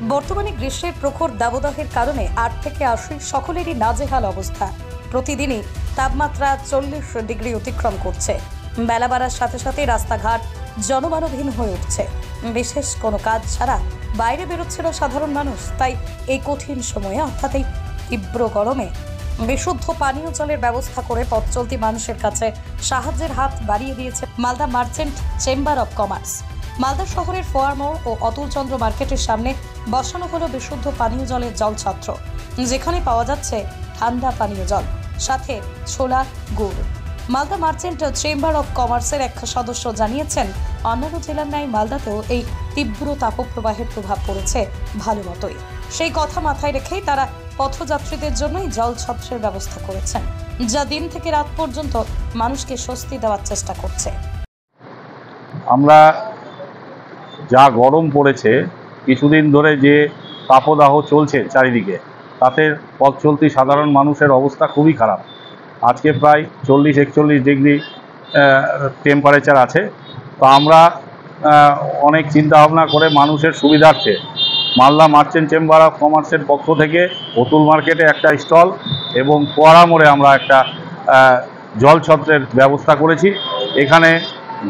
বর্তমানে গ্রীষ্মের প্রখর দাবদাহের কারণে 8 থেকে 80 সকলেরই নাজেহাল অবস্থা। প্রতিদিনই তাপমাত্রা 40 ডিগ্রি অতিক্রম করছে। বেলা বাড়ার সাথে সাথে রাস্তাঘাট জনমানবহীন হয়ে উঠছে। বিশেষ কোনো কাজ ছাড়া বাইরে বেরোচ্ছিল সাধারণ মানুষ। তাই এই কঠিন সময়ে অর্থাৎ এই তীব্র গরমে বিশুদ্ধ পানীয় জলের ব্যবস্থা করে পথ চলতি মানুষের কাছে সাহায্যের হাত বাড়িয়ে দিয়েছে Malda merchant chamber of commerce. Malda শহরের ফোয়ারমোড় ও অতুলচন্দ্র মার্কেটের সামনে বসানো হলো বিশুদ্ধ পানীয় জলের জলছত্র, যেখানে পাওয়া যাচ্ছে ঠান্ডা পানীয় জল, সাথে ছোলা গুড়। মালদা মার্চেন্ট চেম্বার অব কমার্সের এক সদস্য জানিয়েছেন, অন্যান্য জেলার ন্যায় মালদাতেও এই তীব্র তাপপ্রবাহের প্রভাব পড়েছে ভালো মতোই। সেই কথা মাথায় রেখেই তারা পথযাত্রীদের জন্যই জলছত্রের ব্যবস্থা করেছেন, যা দিন থেকে রাত পর্যন্ত মানুষকে স্বস্তি দেওয়ার চেষ্টা করছে। আমরা যা গরম পড়েছে, কিছুদিন ধরে যে তাপদাহ চলছে চারিদিকে, তাতে পথ চলতি সাধারণ মানুষের অবস্থা খুবই খারাপ। আজকে প্রায় 40-41 ডিগ্রি টেম্পারেচার আছে। তো আমরা অনেক চিন্তা ভাবনা করে মানুষের সুবিধার্থে মালদা মার্চেন্ট চেম্বার অফ কমার্সের পক্ষ থেকে অতুল মার্কেটে একটা স্টল এবং ফোয়ারা মোড়ে আমরা একটা জলছত্রের ব্যবস্থা করেছি। এখানে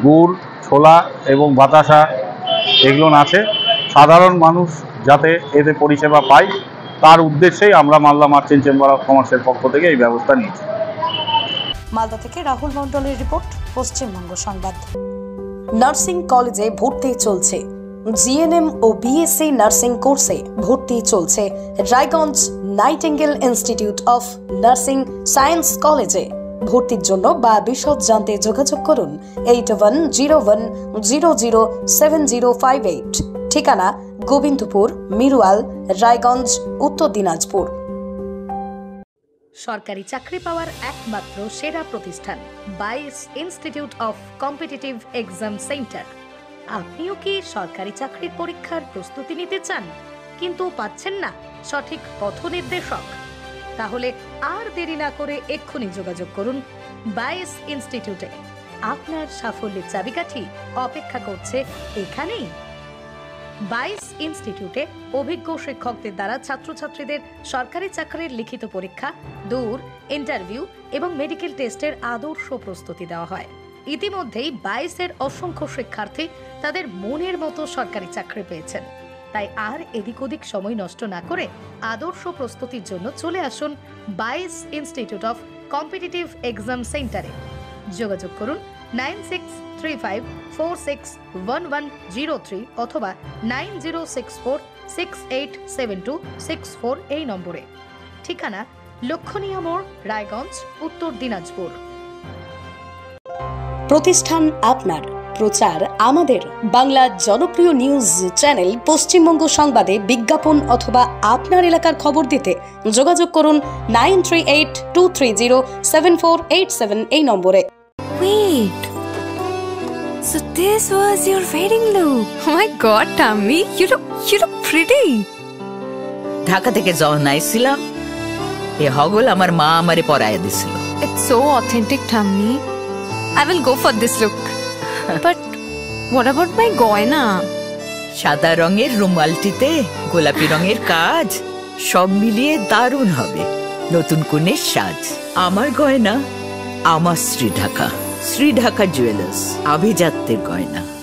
গুড়, ছোলা এবং বাতাসা এগুলো আছে। সাধারণ মানুষ যাতে এতে পরিষেবা পায়, তার উদ্দেশ্যেই আমরা মালদা মার্চেন্ট চেম্বার অফ কমার্সের পক্ষ থেকে এই ব্যবস্থা নিয়েছি। মালদা থেকে রাহুল মণ্ডলের রিপোর্ট, পশ্চিমবঙ্গ সংবাদ। নার্সিং কলেজে ভর্তি চলছে। জিএনএম ও বিএসসি নার্সিং কোর্সে ভর্তি চলছে Raiganj nightingale institute of nursing science কলেজে। ভর্তির জন্য বা বিশদ জানতে যোগাযোগ করুন 8101007058। ঠিকানা গোবিন্দপুর, মিরুয়াল, রায়গঞ্জ, উত্তর দিনাজপুর। সরকারি চাকরি পাওয়ার একমাত্র সেরা প্রতিষ্ঠান বাইস institute of competitive exam centre. আপনিও কি সরকারি চাকরির পরীক্ষার প্রস্তুতি নিতে চান কিন্তু পাচ্ছেন না সঠিক পথ নির্দেশক? তাহলে আর দেরি না করে এক্ষুনি যোগাযোগ করুন বাইস ইনস্টিটিউটে। আপনার সাফল্যের চাবিকাঠি অপেক্ষা করছে এখানেই। বাইস ইনস্টিটিউটে অভিজ্ঞ শিক্ষকদের দ্বারা ছাত্রছাত্রীদের সরকারি চাকরির লিখিত পরীক্ষা, দূর ইন্টারভিউ এবং মেডিকেল টেস্টের আদর্শ প্রস্তুতি দেওয়া হয়। ইতিমধ্যেই 22-এর অসংখ্য শিক্ষার্থী তাদের মনের মতো সরকারি চাকরি পেয়েছেন। তাই আর এদিক ওদিক সময় নষ্ট না করে আদর্শ প্রস্তুতির জন্য চলে আসুন বাইস ইনস্টিটিউট অফ কম্পিটিটিভ এক্সাম সেন্টারে। যোগাযোগ করুন 9635461103 অথবা 9064687264 এই নম্বরে। ঠিকানা লক্ষণীয় মোড়, রায়গঞ্জ, উত্তর দিনাজপুর। প্রতিষ্ঠান আপনার, প্রচার আমাদের। বাংলা জনপ্রিয় নিউজ চ্যানেল পশ্চিমবঙ্গ সংবাদে বিজ্ঞাপন অথবা আপনার এলাকার খবর দিতে যোগাযোগ করুন 9382307487 এই নম্বরে। Wait, so this was your wedding look? Oh my God, Tammy, you look pretty. Dhaka থেকে যখন আইছিলাম, এ হগল আমার মা আমারে পরাইয়া দিছিল। It's so authentic, Tammy. I will go for this look. But what about my goina? সাদা রঙের রুমালটিতে গোলাপি রঙের কাজ, সব মিলিয়ে দারুণ হবে নতুন কনের সাজ। আমার গয়না আমার শ্রী ঢাকা জুয়েলার্স, আভিজাত্যের গয়না।